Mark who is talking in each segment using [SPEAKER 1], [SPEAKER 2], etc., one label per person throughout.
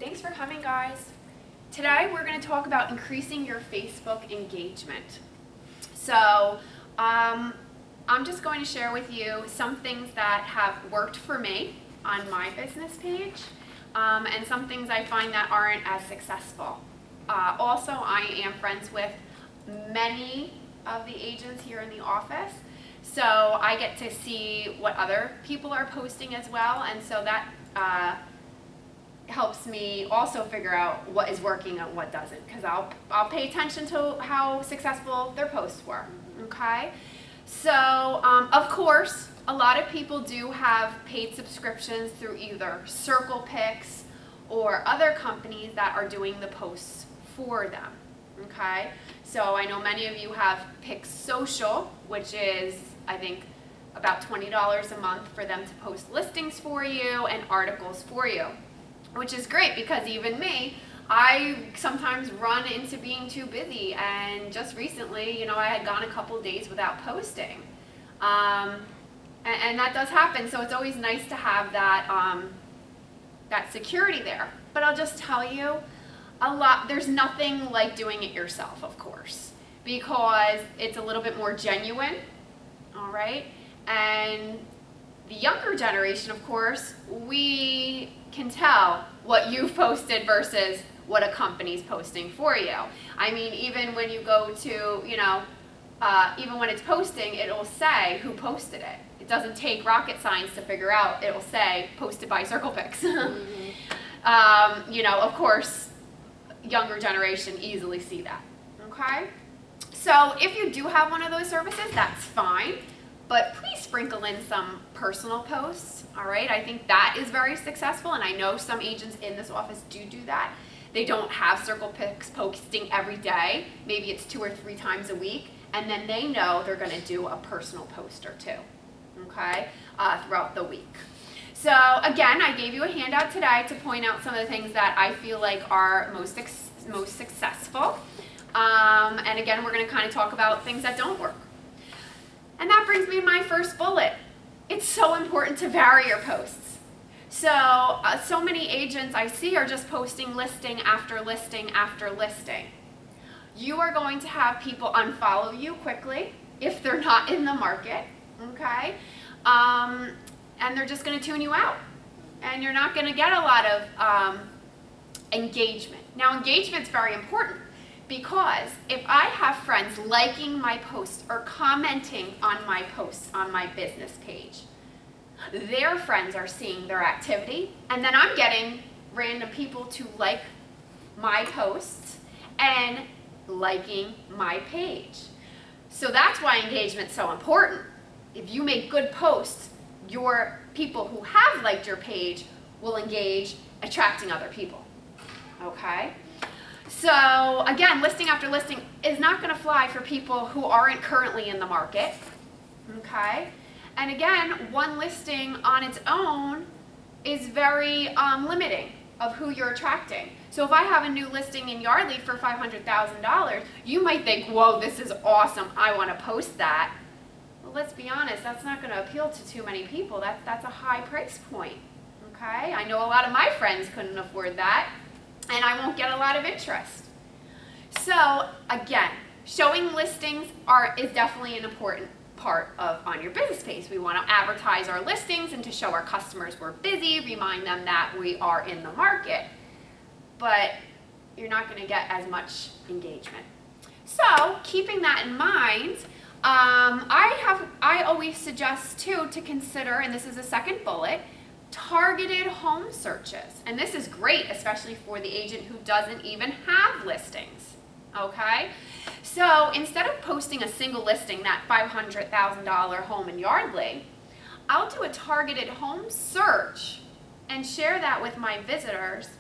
[SPEAKER 1] Thanks for coming, guys. Today we're going to talk about increasing your Facebook engagement. So I'm just going to share with you some things that have worked for me on my business page and some things I find that aren't as successful. Also, I am friends with many of the agents here in the office, so I get to see what other people are posting as well, and so that helps me also figure out what is working and what doesn't, because I'll pay attention to how successful their posts were. Okay, so of course a lot of people do have paid subscriptions through either Circle Pix or other companies that are doing the posts for them. Okay, so I know many of you have Pix Social, which is I think about $20 a month for them to post listings for you and articles for you, which is great because even me, I sometimes run into being too busy, and just recently, I had gone a couple days without posting, and that does happen. So it's always nice to have that that security there. But I'll just tell you, there's nothing like doing it yourself, of course, because it's a little bit more genuine. All right, and the younger generation, of course, we can tell what you've posted versus what a company's posting for you. I mean, even when you go to, even when it's posting, it'll say who posted it. It doesn't take rocket science to figure out. It'll say posted by Circle Pix. Of course, younger generation easily see that. Okay? So if you do have one of those services, that's fine. But please sprinkle in some personal posts, all right? I think that is very successful, and I know some agents in this office do that. They don't have Circle Pix posting every day. Maybe it's 2 or 3 times a week, and then they know they're going to do a personal post or two, okay, throughout the week. So again, I gave you a handout today to point out some of the things that I feel like are most successful. And again, we're going to kind of talk about things that don't work. And that brings me to my first bullet. It's so important to vary your posts. So many agents I see are just posting listing after listing after listing. You are going to have people unfollow you quickly if they're not in the market, okay? And they're just going to tune you out. And you're not going to get a lot of engagement. Now, engagement's very important, because if I have friends liking my posts or commenting on my posts on my business page, their friends are seeing their activity, and then I'm getting random people to like my posts and liking my page. So that's why engagement's so important. If you make good posts, your people who have liked your page will engage, attracting other people. Okay? So again, listing after listing is not going to fly for people who aren't currently in the market, okay? And again, one listing on its own is very limiting of who you're attracting. So if I have a new listing in Yardley for $500,000, you might think, whoa, this is awesome, I want to post that. Well, let's be honest, that's not going to appeal to too many people. That's a high price point, okay? I know a lot of my friends couldn't afford that, and I won't get a lot of interest. So again, showing listings is definitely an important part on your business page. We want to advertise our listings and to show our customers we're busy, remind them that we are in the market, but you're not going to get as much engagement. So keeping that in mind, I always suggest too to consider, and this is the second bullet, targeted home searches. And this is great, especially for the agent who doesn't even have listings, okay? So instead of posting a single listing, that $500,000 home in Yardley, I'll do a targeted home search and share that with my visitors,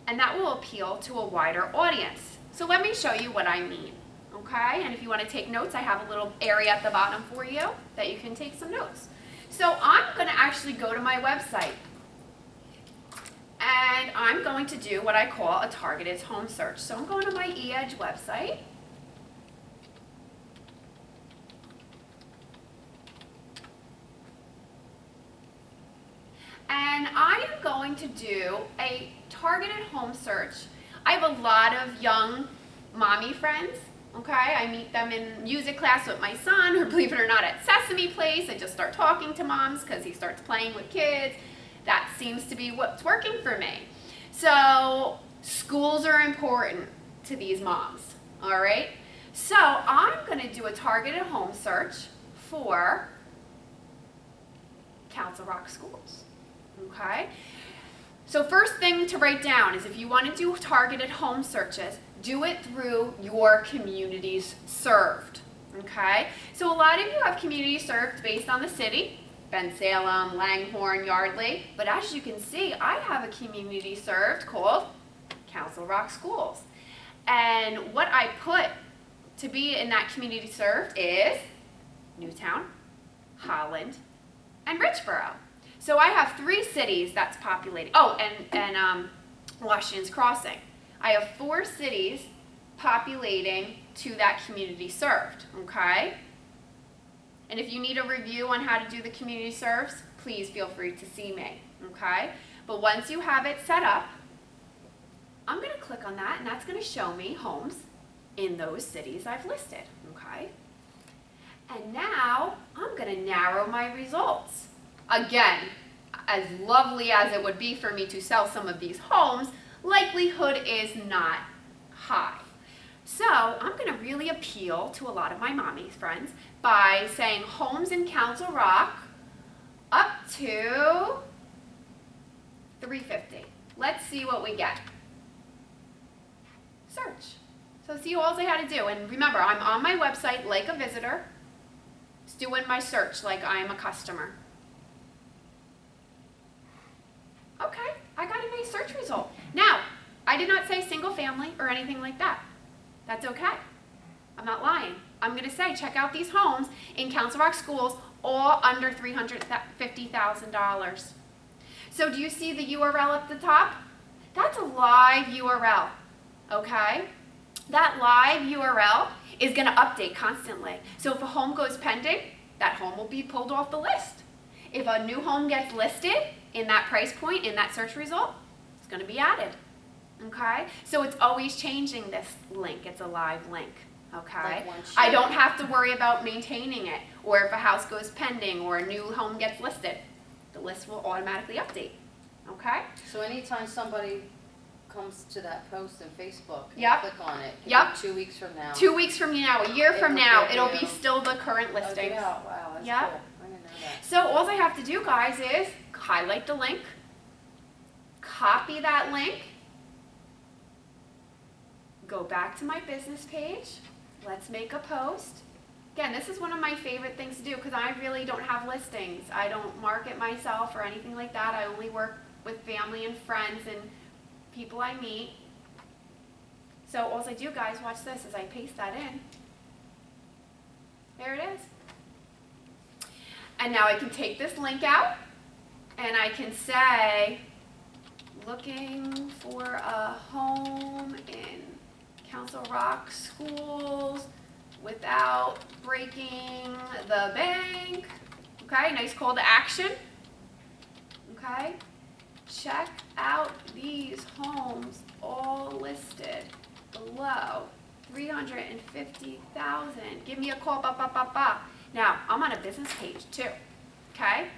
[SPEAKER 1] and that will appeal to a wider audience. So let me show you what I mean, okay? And if you want to take notes, I have a little area at the bottom for you that you can take some notes. So I'm going to actually go to my website, and I'm going to do what I call a targeted home search. So I'm going to my eEdge website, and I am going to do a targeted home search. I have a lot of young mommy friends, okay? I meet them in music class with my son, or believe it or not, at Sesame Place. I just start talking to moms because he starts playing with kids. That seems to be what's working for me. So schools are important to these moms, all right? So I'm going to do a targeted home search for Council Rock schools, okay? So first thing to write down is if you want to do targeted home searches, do it through your communities served, okay? So a lot of you have communities served based on the city, Bensalem, Langhorne, Yardley, but as you can see, I have a community served called Council Rock Schools. And what I put to be in that community served is Newtown, Holland, and Richboro. So I have 3 cities that's populated. Oh, and Washington's Crossing. I have 4 cities populating to that community served, okay? And if you need a review on how to do the community serves, please feel free to see me, okay? But once you have it set up, I'm going to click on that, and that's going to show me homes in those cities I've listed, okay? And now I'm going to narrow my results. Again, as lovely as it would be for me to sell some of these homes, likelihood is not high. So I'm going to really appeal to a lot of my mommy friends by saying homes in Council Rock up to 350. Let's see what we get. Search. So see all I had to do. And remember, I'm on my website like a visitor. Just doing my search like I am a customer. Okay, I got a nice search result. Now, I did not say single family or anything like that. That's okay. I'm not lying. I'm going to say check out these homes in Council Rock schools, all under $350,000. So do you see the URL at the top? That's a live URL, okay? That live URL is going to update constantly. So if a home goes pending, that home will be pulled off the list. If a new home gets listed in that price point, in that search result, it's going to be added. Okay? So it's always changing this link. It's a live link. Okay?
[SPEAKER 2] Like
[SPEAKER 1] I don't have to worry about maintaining it, or if a house goes pending or a new home gets listed, the list will automatically update. Okay?
[SPEAKER 2] So anytime somebody comes to that post in Facebook and
[SPEAKER 1] Yep.
[SPEAKER 2] click on it,
[SPEAKER 1] Yep.
[SPEAKER 2] 2 weeks from now.
[SPEAKER 1] 2 weeks from now, a year
[SPEAKER 2] It
[SPEAKER 1] from
[SPEAKER 2] will
[SPEAKER 1] now,
[SPEAKER 2] give
[SPEAKER 1] it'll be
[SPEAKER 2] you-
[SPEAKER 1] still the current
[SPEAKER 2] Oh,
[SPEAKER 1] listings.
[SPEAKER 2] yeah, wow, that's
[SPEAKER 1] Yep.
[SPEAKER 2] cool. I didn't know that.
[SPEAKER 1] So all I have to do, guys, is highlight the link, copy that link, go back to my business page, let's make a post. Again, this is one of my favorite things to do because I really don't have listings. I don't market myself or anything like that. I only work with family and friends and people I meet. So all I do, guys, watch this, is I paste that in. There it is. And now I can take this link out and I can say, looking for a home in Council Rock schools without breaking the bank. Okay, nice call to action. Okay, check out these homes all listed below 350,000. Give me a call, Now, I'm on a business page too, okay?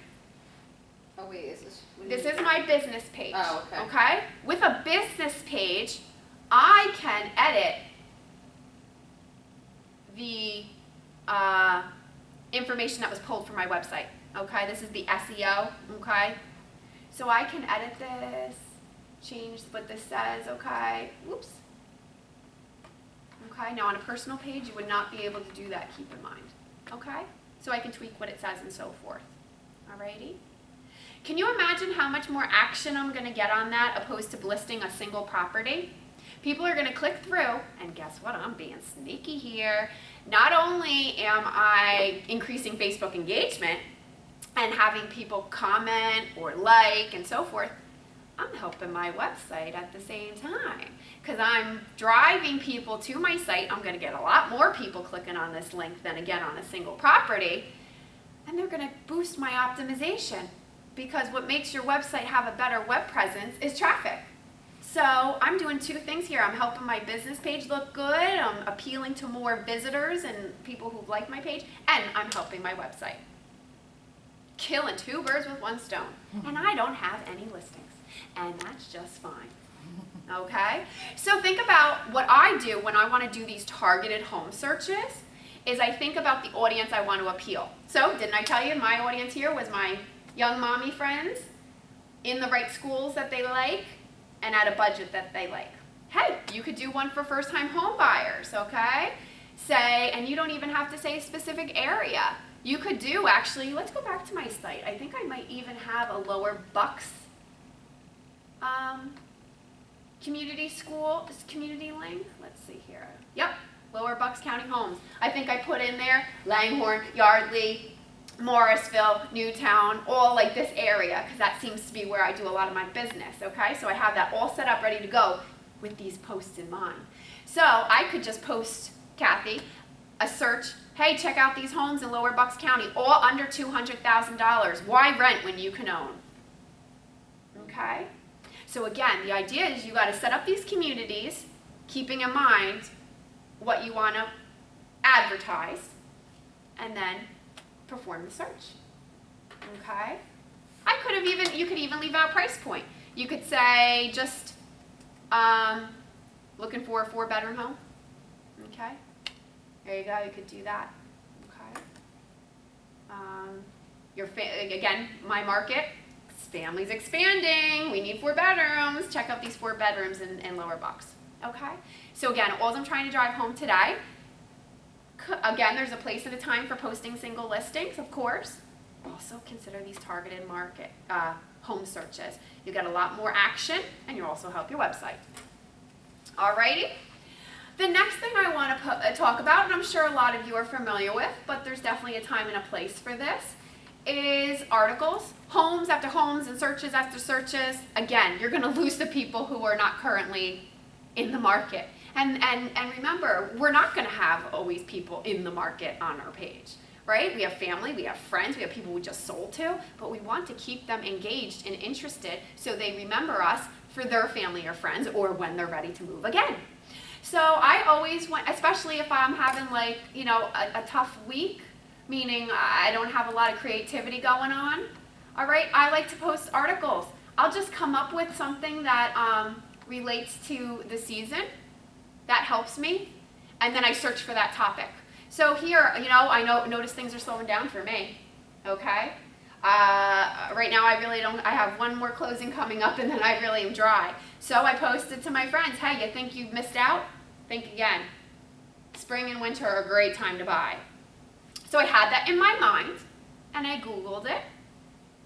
[SPEAKER 2] Oh, wait, is this?
[SPEAKER 1] This is my business page.
[SPEAKER 2] Oh, okay.
[SPEAKER 1] Okay? With a business page, I can edit the information that was pulled from my website. Okay? This is the SEO. Okay? So I can edit this, change what this says. Okay? Whoops. Okay? Now on a personal page, you would not be able to do that, keep in mind. Okay? So I can tweak what it says and so forth. Alrighty? Can you imagine how much more action I'm going to get on that opposed to listing a single property? People are going to click through, and guess what? I'm being sneaky here. Not only am I increasing Facebook engagement and having people comment or like and so forth, I'm helping my website at the same time because I'm driving people to my site. I'm going to get a lot more people clicking on this link than again on a single property, and they're going to boost my optimization because what makes your website have a better web presence is traffic. So I'm doing two things here. I'm helping my business page look good, I'm appealing to more visitors and people who like my page, and I'm helping my website. Killing two birds with one stone. And I don't have any listings, and that's just fine. Okay? So think about what I do when I want to do these targeted home searches, is I think about the audience I want to appeal. So didn't I tell you my audience here was my young mommy friends in the right schools that they like and at a budget that they like. Hey, you could do one for first-time home buyers, okay? Say, and you don't even have to say a specific area. You could do, actually, let's go back to my site. I think I might even have a Lower Bucks community link. Let's see here. Yep, Lower Bucks County Homes. I think I put in there Langhorne, Yardley, Morrisville, Newtown, all like this area, because that seems to be where I do a lot of my business, okay? So I have that all set up, ready to go with these posts in mind. So I could just post, Kathy, a search, hey, check out these homes in Lower Bucks County, all under $200,000. Why rent when you can own? Okay? So again, the idea is you got to set up these communities, keeping in mind what you want to advertise, and then perform the search. Okay? You could even leave out price point. You could say just looking for a 4-bedroom home. Okay? There you go, you could do that. Okay? Again, my market, family's expanding, we need 4 bedrooms. Check out these 4 bedrooms in Lower Bucks. Okay? So again, all I'm trying to drive home today, again, there's a place and a time for posting single listings, of course. Also consider these targeted market home searches. You get a lot more action, and you'll also help your website. Alrighty. The next thing I want to talk about, and I'm sure a lot of you are familiar with, but there's definitely a time and a place for this, is articles, homes after homes and searches after searches. Again, you're going to lose the people who are not currently in the market. And remember, we're not going to have always people in the market on our page, right? We have family, we have friends, we have people we just sold to, but we want to keep them engaged and interested so they remember us for their family or friends or when they're ready to move again. So I always want, especially if I'm having like, a tough week, meaning I don't have a lot of creativity going on, all right, I like to post articles. I'll just come up with something that relates to the season, that helps me, and then I search for that topic. So here, I notice things are slowing down for me, okay? Right now I have one more closing coming up and then I really am dry. So I posted to my friends, hey, you think you've missed out? Think again. Spring and winter are a great time to buy. So I had that in my mind, and I Googled it,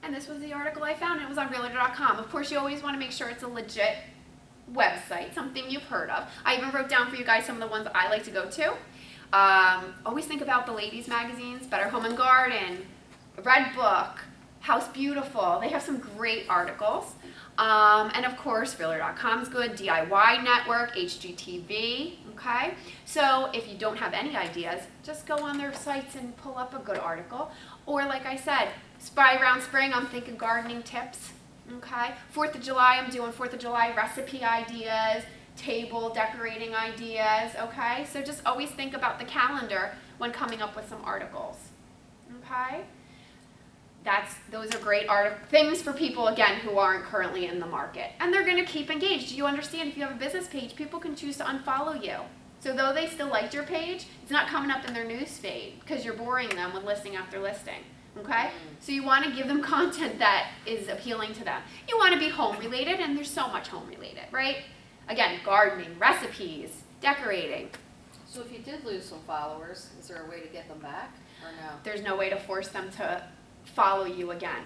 [SPEAKER 1] and this was the article I found, and it was on realtor.com. Of course, you always want to make sure it's a legit website, something you've heard of. I even wrote down for you guys some of the ones I like to go to. Always think about the ladies' magazines, Better Home and Garden, Red Book, House Beautiful. They have some great articles. And of course, realtor.com is good, DIY Network, HGTV, okay? So if you don't have any ideas, just go on their sites and pull up a good article. Or like I said, around spring, I'm thinking gardening tips, okay? 4th of July, I'm doing 4th of July recipe ideas, table decorating ideas, okay? So just always think about the calendar when coming up with some articles, okay? Those are great things for people, again, who aren't currently in the market. And they're going to keep engaged. Do you understand? If you have a business page, people can choose to unfollow you. So though they still liked your page, it's not coming up in their news feed because you're boring them with listing after listing. Okay? So you want to give them content that is appealing to them. You want to be home related, and there's so much home related, right? Again, gardening, recipes, decorating.
[SPEAKER 2] So if you did lose some followers, is there a way to get them back or no?
[SPEAKER 1] There's no way to force them to follow you again.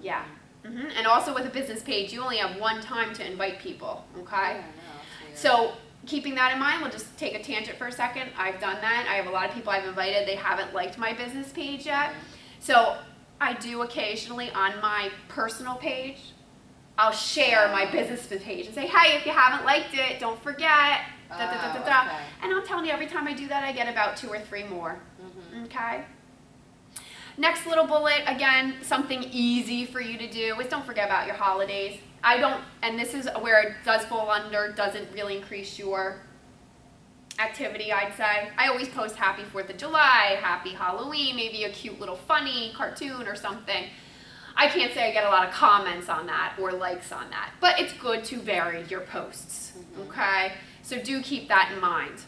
[SPEAKER 1] Yeah. And also with a business page, you only have one time to invite people, okay?
[SPEAKER 2] Yeah,
[SPEAKER 1] So keeping that in mind, we'll just take a tangent for a second. I've done that. I have a lot of people I've invited. They haven't liked my business page yet. So I do occasionally on my personal page, I'll share my business page and say, hey, if you haven't liked it, don't forget.
[SPEAKER 2] Okay.
[SPEAKER 1] And I'm telling you, every time I do that, I get about 2 or 3 more. Okay? Next little bullet, again, something easy for you to do is don't forget about your holidays. And this is where it does fall under, doesn't really increase your activity, I'd say. I always post happy 4th of July, happy Halloween, maybe a cute little funny cartoon or something. I can't say I get a lot of comments on that or likes on that, but it's good to vary your posts, okay? So do keep that in mind.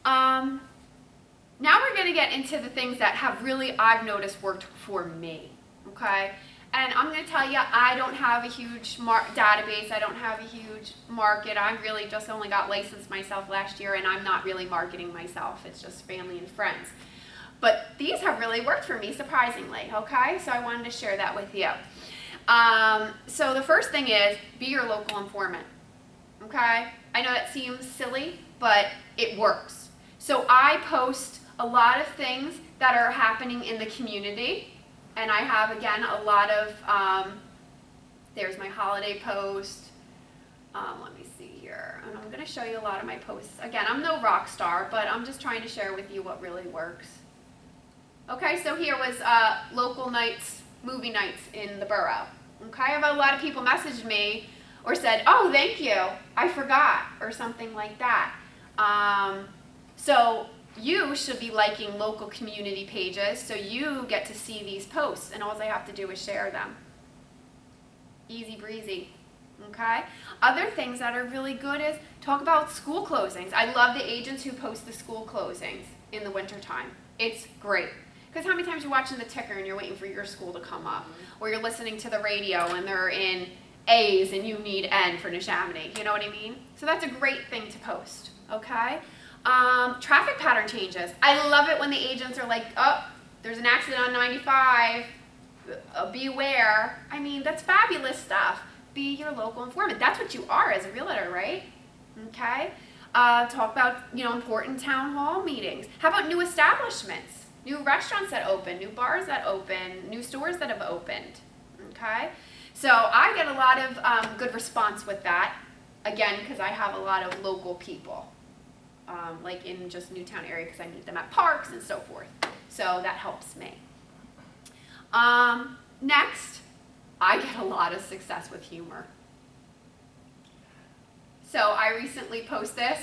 [SPEAKER 1] Now we're going to get into the things that have really, I've noticed, worked for me, okay? And I'm going to tell you, I don't have a huge database. I don't have a huge market. I really just only got licensed myself last year, and I'm not really marketing myself. It's just family and friends. But these have really worked for me, surprisingly, okay? So I wanted to share that with you. So the first thing is, be your local informant, okay? I know that seems silly, but it works. So I post a lot of things that are happening in the community. And I have, again, a lot of, there's my holiday post. Let me see here. And I'm going to show you a lot of my posts. Again, I'm no rock star, but I'm just trying to share with you what really works. Okay, so here was local nights, movie nights in the borough. Okay, I have a lot of people messaged me or said, oh, thank you, I forgot, or something like that. So you should be liking local community pages so you get to see these posts, and all I have to do is share them. Easy breezy, okay? Other things that are really good is talk about school closings. I love the agents who post the school closings in the wintertime. It's great. Because how many times you're watching the ticker and you're waiting for your school to come up, or you're listening to the radio and they're in A's and you need N for Neshaminy, you know what I mean? So that's a great thing to post, okay? Traffic pattern changes. I love it when the agents are like, oh, there's an accident on 95, beware. I mean, that's fabulous stuff. Be your local informant. That's what you are as a realtor, right? Okay. Talk about, important town hall meetings. How about new establishments? New restaurants that open, new bars that open, new stores that have opened, okay? So I get a lot of good response with that, again, because I have a lot of local people. Like in just Newtown area, because I meet them at parks and so forth. So that helps me. Next, I get a lot of success with humor. So I recently posted this.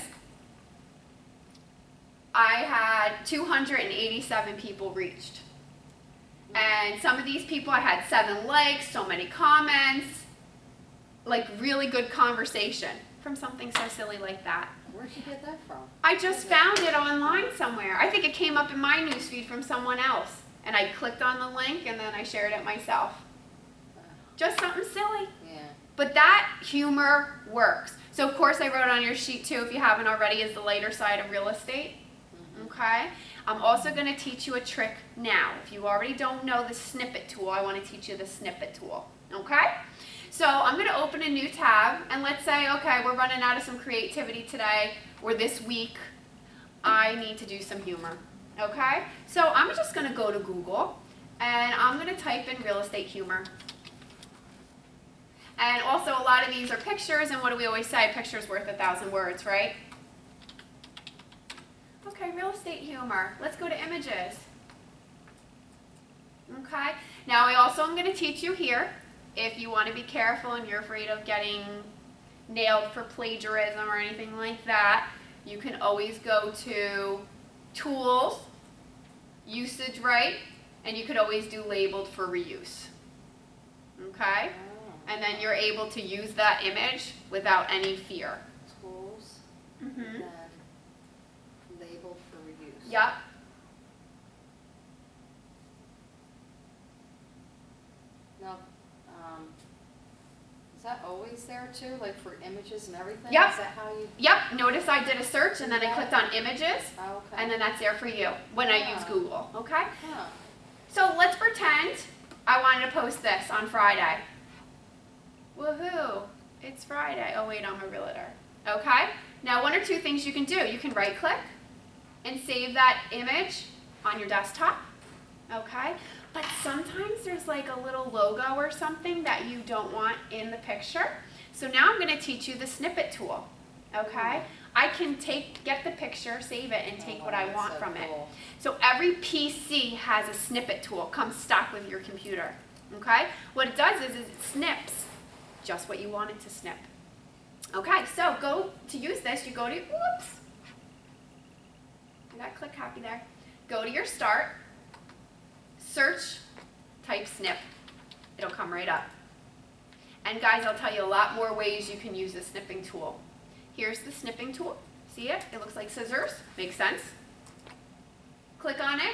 [SPEAKER 1] I had 287 people reached. And some of these people, I had 7 likes, so many comments, like really good conversation from something so silly like that.
[SPEAKER 2] Where'd you get that from?
[SPEAKER 1] I just found it online somewhere. I think it came up in my newsfeed from someone else. And I clicked on the link and then I shared it myself. Just something silly.
[SPEAKER 2] Yeah.
[SPEAKER 1] But that humor works. So of course I wrote on your sheet too, if you haven't already, is the lighter side of real estate. Okay? I'm also going to teach you a trick now. If you already don't know the snippet tool, I want to teach you the snippet tool. Okay? So I'm going to open a new tab, and let's say, okay, we're running out of some creativity today, or this week, I need to do some humor. Okay? So I'm just going to go to Google, and I'm going to type in real estate humor. And also a lot of these are pictures, and what do we always say? Picture's worth 1,000 words, right? Okay, real estate humor. Let's go to images. Okay, now I also am going to teach you here, if you want to be careful and you're afraid of getting nailed for plagiarism or anything like that, you can always go to tools, usage right, and you could always do labeled for reuse. Okay? And then you're able to use that image without any fear.
[SPEAKER 2] Tools,
[SPEAKER 1] Mm-hmm.
[SPEAKER 2] and labeled for reuse.
[SPEAKER 1] Yep.
[SPEAKER 2] Now, is that always there too, like for images and everything?
[SPEAKER 1] Yep.
[SPEAKER 2] Is that how you?
[SPEAKER 1] Yep, notice I did a search and then I
[SPEAKER 2] Yeah.
[SPEAKER 1] clicked on images,
[SPEAKER 2] Oh, okay.
[SPEAKER 1] and then that's there for you when I use
[SPEAKER 2] Yeah.
[SPEAKER 1] Google, okay?
[SPEAKER 2] Huh.
[SPEAKER 1] So let's pretend I wanted to post this on Friday. Woohoo, it's Friday. Oh wait, I'm a realtor. Okay, now 1 or 2 things you can do. You can right click and save that image on your desktop, okay? But sometimes there's like a little logo or something that you don't want in the picture. So now I'm gonna teach you the snippet tool. okay? I can get the picture, save it, and take what I want
[SPEAKER 2] so
[SPEAKER 1] from it.
[SPEAKER 2] cool.
[SPEAKER 1] So every PC has a snippet tool, comes stock with your computer, okay? What it does is it snips just what you want it to snip. Okay, so to use this, you go to, whoops, I got click copy there. Go to your start, search, type snip. It'll come right up. And guys, I'll tell you a lot more ways you can use the snipping tool. Here's the snipping tool. See it? It looks like scissors. Makes sense. Click on it,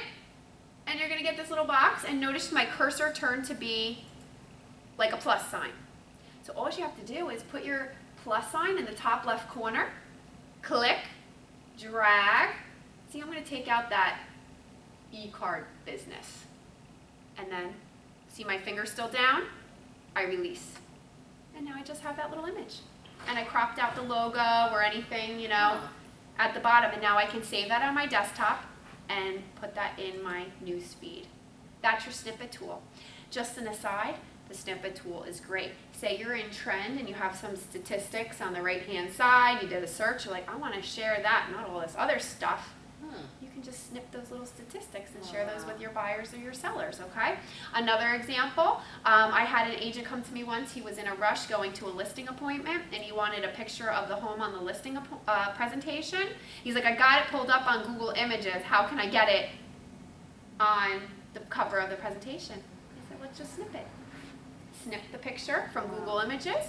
[SPEAKER 1] and you're going to get this little box, and notice my cursor turned to be like a plus sign. So all you have to do is put your plus sign in the top left corner, click, drag. See, I'm going to take out that e-card business. And then, see my finger still down? I release. And now I just have that little image. And I cropped out the logo or anything, you know, at the bottom. And now I can save that on my desktop and put that in my news feed. That's your snippet tool. Just an aside, the snippet tool is great. Say you're in trend and you have some statistics on the right-hand side, you did a search, you're like, I want to share that, not all this other stuff. You can just snip those little statistics and share those with your buyers or your sellers, okay? Another example, I had an agent come to me once. He was in a rush going to a listing appointment, and he wanted a picture of the home on the listing presentation. He's like, I got it pulled up on Google Images. How can I get it on the cover of the presentation? I said, let's just snip it. Snip the picture from Google Images,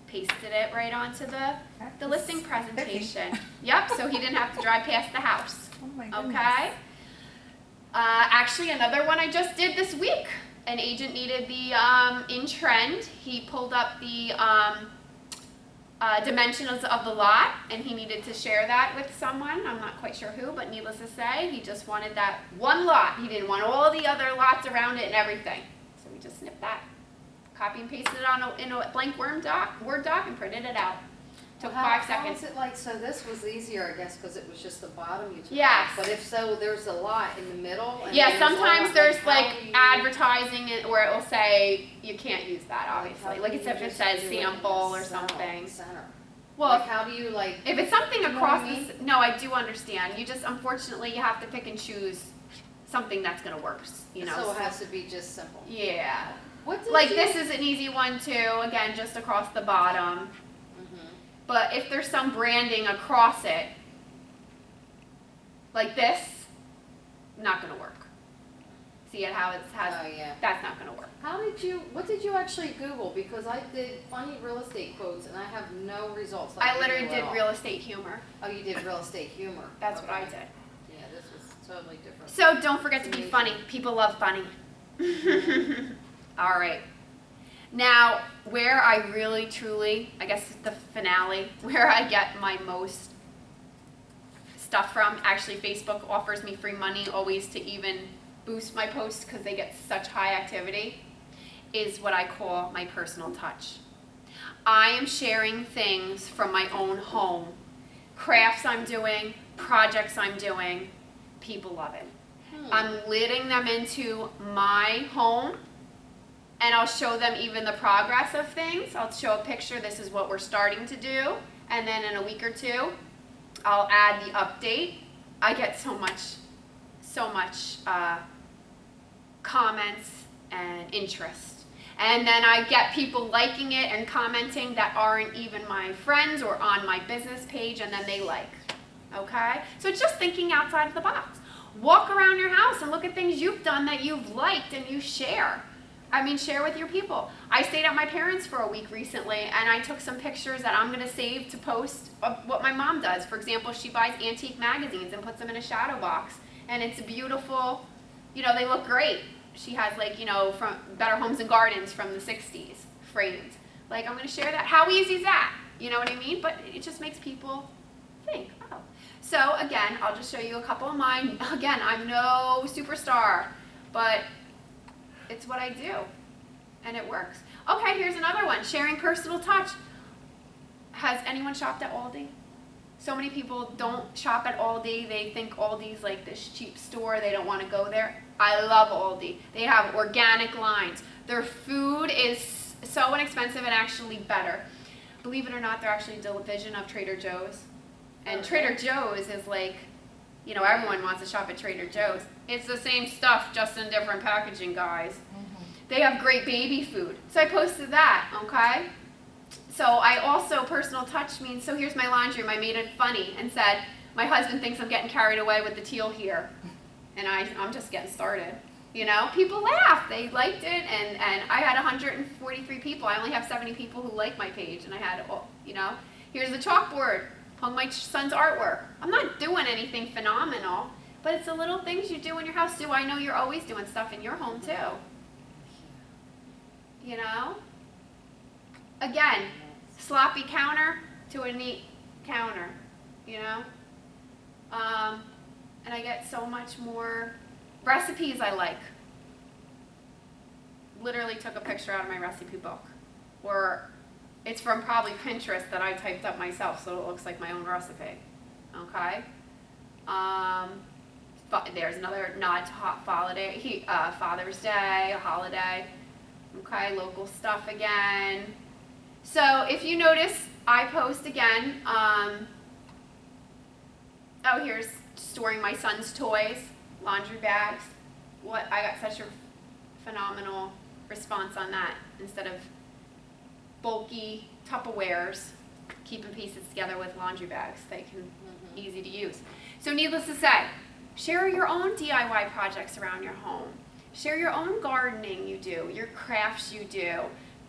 [SPEAKER 1] pasted it right onto the listing presentation. Yep, so he didn't have to drive past the house.
[SPEAKER 3] Oh my goodness.
[SPEAKER 1] Okay. Actually, another one I just did this week. An agent needed the in trend. He pulled up the dimensions of the lot, and he needed to share that with someone. I'm not quite sure who, but needless to say, he just wanted that one lot. He didn't want all the other lots around it and everything. So we just snipped that, copy and pasted it in a blank Word doc, and printed it out. Took 5 seconds.
[SPEAKER 2] How was it like, so this was easier, I guess, because it was just the bottom you took
[SPEAKER 1] Yes.
[SPEAKER 2] off. But if so, there's a lot in the middle. And
[SPEAKER 1] Yeah,
[SPEAKER 2] there's all
[SPEAKER 1] sometimes
[SPEAKER 2] of,
[SPEAKER 1] there's
[SPEAKER 2] how
[SPEAKER 1] like
[SPEAKER 2] do you-
[SPEAKER 1] advertising where it will say you can't use that, obviously.
[SPEAKER 2] how
[SPEAKER 1] Like
[SPEAKER 2] do
[SPEAKER 1] if
[SPEAKER 2] you
[SPEAKER 1] it
[SPEAKER 2] just
[SPEAKER 1] says
[SPEAKER 2] do it in the
[SPEAKER 1] sample or something.
[SPEAKER 2] Center.
[SPEAKER 1] Well,
[SPEAKER 2] Like, how do you like?
[SPEAKER 1] if it's something
[SPEAKER 2] You know
[SPEAKER 1] across
[SPEAKER 2] what I mean?
[SPEAKER 1] no, I do understand. You just, unfortunately, you have to pick and choose something that's going to work, you know.
[SPEAKER 2] So it has to be just simple.
[SPEAKER 1] Yeah.
[SPEAKER 2] What did
[SPEAKER 1] Like
[SPEAKER 2] you?
[SPEAKER 1] this is an easy one too, again, just across the bottom.
[SPEAKER 2] Mhm.
[SPEAKER 1] But if there's some branding across it, like this, not going to work. See it how it has,
[SPEAKER 2] Oh yeah.
[SPEAKER 1] that's not going to work.
[SPEAKER 2] What did you actually Google? Because I did funny real estate quotes and I have no results. Like
[SPEAKER 1] I
[SPEAKER 2] you
[SPEAKER 1] literally
[SPEAKER 2] do at
[SPEAKER 1] did
[SPEAKER 2] all.
[SPEAKER 1] real estate humor.
[SPEAKER 2] Oh, you did real estate humor.
[SPEAKER 1] That's what I
[SPEAKER 2] Okay.
[SPEAKER 1] did.
[SPEAKER 2] Yeah, this was totally different.
[SPEAKER 1] So don't forget to be funny. People love funny. All right. Now, where I really, truly, I guess the finale, where I get my most stuff from, actually Facebook offers me free money always to even boost my posts because they get such high activity, is what I call my personal touch. I am sharing things from my own home, crafts I'm doing, projects I'm doing. People love it. I'm leading them into my home, and I'll show them even the progress of things. I'll show a picture, this is what we're starting to do, and then in a week or two, I'll add the update. I get so much comments and interest. And then I get people liking it and commenting that aren't even my friends or on my business page, and then they like, okay? So it's just thinking outside of the box. Walk around your house and look at things you've done that you've liked and you share. I mean, share with your people. I stayed at my parents' for a week recently, and I took some pictures that I'm gonna save to post of what my mom does. For example, she buys antique magazines and puts them in a shadow box, and it's beautiful, you know, they look great. She has like, you know, from Better Homes and Gardens from the 60s, framed. Like, I'm gonna share that. How easy is that? You know what I mean? But it just makes people think, oh. So again, I'll just show you a couple of mine. Again, I'm no superstar, but it's what I do, and it works. Okay, here's another one, sharing personal touch. Has anyone shopped at Aldi? So many people don't shop at Aldi. They think Aldi's like this cheap store. They don't want to go there. I love Aldi. They have organic lines. Their food is so inexpensive and actually better. believe it or not, they're actually a division of Trader Joe's. And Trader Joe's is like, you know, everyone wants to shop at Trader Joe's. It's the same stuff, just in different packaging, guys. They have great baby food. So I posted that, okay? So I also, personal touch means, so here's my laundry room. I made it funny and said, my husband thinks I'm getting carried away with the teal here. And I'm just getting started. You know, people laughed. They liked it, and I had 143 people. I only have 70 people who like my page, and I had, you know, here's the chalkboard. Hung my son's artwork. I'm not doing anything phenomenal, but it's the little things you do in your house. Sue, I know you're always doing stuff in your home too. You know? Again, sloppy counter to a neat counter, you know? And I get so much more recipes I like. Literally took a picture out of my recipe book. Or it's from probably Pinterest that I typed up myself, so it looks like my own recipe. Okay? There's another nod to Father's Day, a holiday. Okay, local stuff again. So if you notice, I post again. Here's storing my son's toys, laundry bags. I got such a phenomenal response on that. Instead of bulky Tupperwares, keeping pieces together with laundry bags. They can easy to use. So needless to say, share your own DIY projects around your home. Share your own gardening you do, your crafts you do,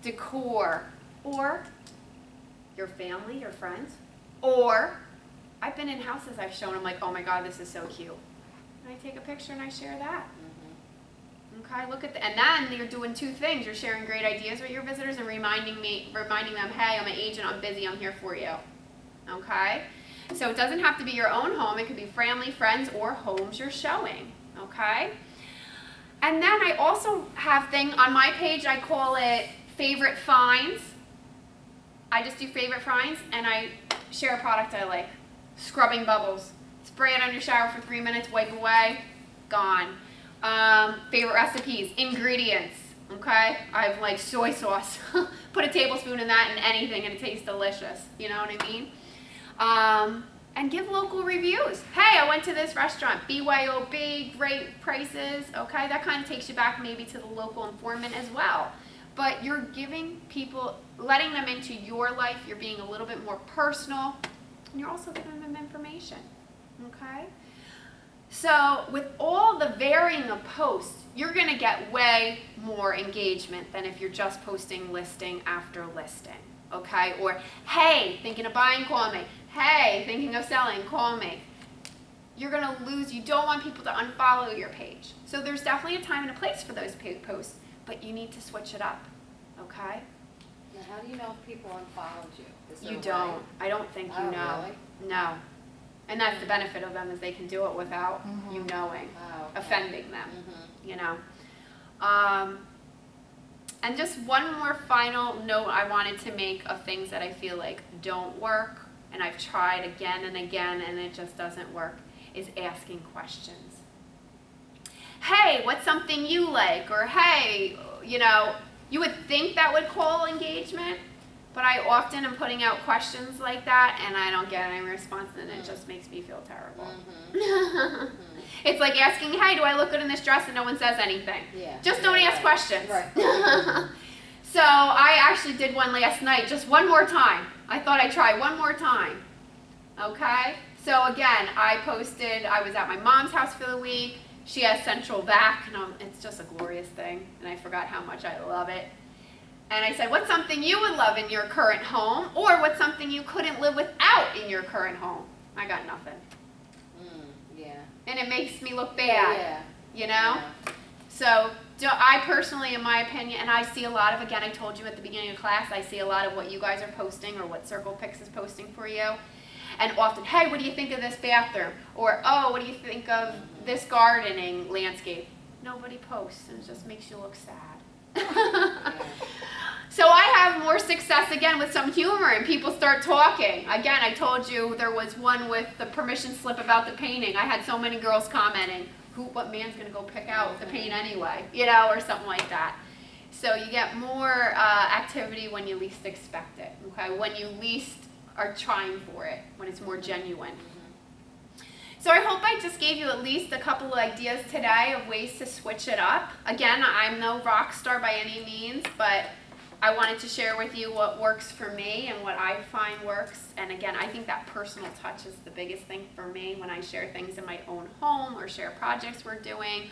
[SPEAKER 1] decor, or your family, your friends, or I've been in houses I've shown them like, oh my God, this is so cute. And I take a picture and I share that. Okay, look at and then you're doing two things. You're sharing great ideas with your visitors and reminding them, hey, I'm an agent, I'm busy, I'm here for you. Okay? So it doesn't have to be your own home. It could be family, friends, or homes you're showing. Okay? And then I also have on my page, I call it favorite finds. I just do favorite finds and I share a product I like. Scrubbing bubbles. Spray it on your shower for 3 minutes, wipe away, gone. Favorite recipes, ingredients, okay? I've like soy sauce. Put a tablespoon in that and anything and it tastes delicious. You know what I mean? And give local reviews. Hey, I went to this restaurant, BYOB, great prices, okay? That kind of takes you back maybe to the local informant as well. But you're giving people, letting them into your life, you're being a little bit more personal, and you're also giving them information, okay? So with all the varying of posts, you're going to get way more engagement than if you're just posting listing after listing, okay? Or, hey, thinking of buying, call me. Hey, thinking of selling, call me. You're going to lose. You don't want people to unfollow your page. So there's definitely a time and a place for those posts, but you need to switch it up, okay?
[SPEAKER 2] Now, how do you know if people unfollowed you?
[SPEAKER 1] You don't. I don't think you know.
[SPEAKER 2] Really?
[SPEAKER 1] No. And that's the benefit of them is they can do it without you knowing, offending them, you know. And just one more final note I wanted to make of things that I feel like don't work, and I've tried again and again and it just doesn't work, is asking questions. Hey, what's something you like? Or hey, you know, you would think that would call engagement, but I often am putting out questions like that and I don't get any response and it just makes me feel terrible. It's like asking, hey, do I look good in this dress? And no one says anything.
[SPEAKER 2] Yeah.
[SPEAKER 1] Just don't ask questions.
[SPEAKER 2] Right.
[SPEAKER 1] So I actually did one last night, just one more time. I thought I'd try one more time. Okay? So again, I posted, I was at my mom's house for the week. She has central vac, and it's just a glorious thing. And I forgot how much I love it. And I said, what's something you would love in your current home? Or what's something you couldn't live without in your current home? I got nothing.
[SPEAKER 2] Yeah.
[SPEAKER 1] And it makes me look bad.
[SPEAKER 2] Yeah.
[SPEAKER 1] You know? Yeah. So I personally, in my opinion, and I see a lot of, again, I told you at the beginning of class, I see a lot of what you guys are posting or what Circle Pix is posting for you. And often, hey, what do you think of this bathroom? Or, oh, what do you think of this gardening landscape? Nobody posts, and it just makes you look sad. So I have more success, again, with some humor, and people start talking. Again, I told you there was one with the permission slip about the painting. I had so many girls commenting, what man's going to go pick out the paint anyway, you know, or something like that. So you get more activity activity when you least expect it, okay? When you least are trying for it, when it's more genuine. So I hope I just gave you at least a couple of ideas today of ways to switch it up. Again, I'm no rock star by any means, but I wanted to share with you what works for me and what I find works. And again, I think that personal touch is the biggest thing for me when I share things in my own home or share projects we're doing.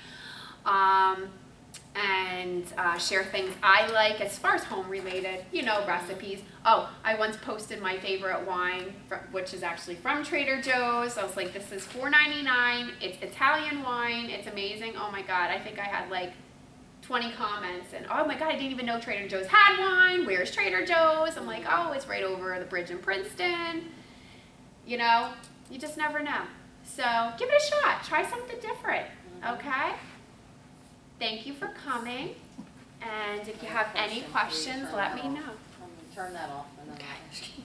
[SPEAKER 1] And share things I like as far as home related, you know, recipes. Oh, I once posted my favorite wine, which is actually from Trader Joe's. I was like, this is $4.99. It's Italian wine. It's amazing. Oh my God, I think I had like 20 comments. And oh my God, I didn't even know Trader Joe's had wine. Where's Trader Joe's? I'm like, oh, it's right over the bridge in Princeton. You know, you just never know. So give it a shot. Try something different, okay? Thank you for coming, and if you have any questions, let me know.
[SPEAKER 2] Turn that off and then
[SPEAKER 1] Okay.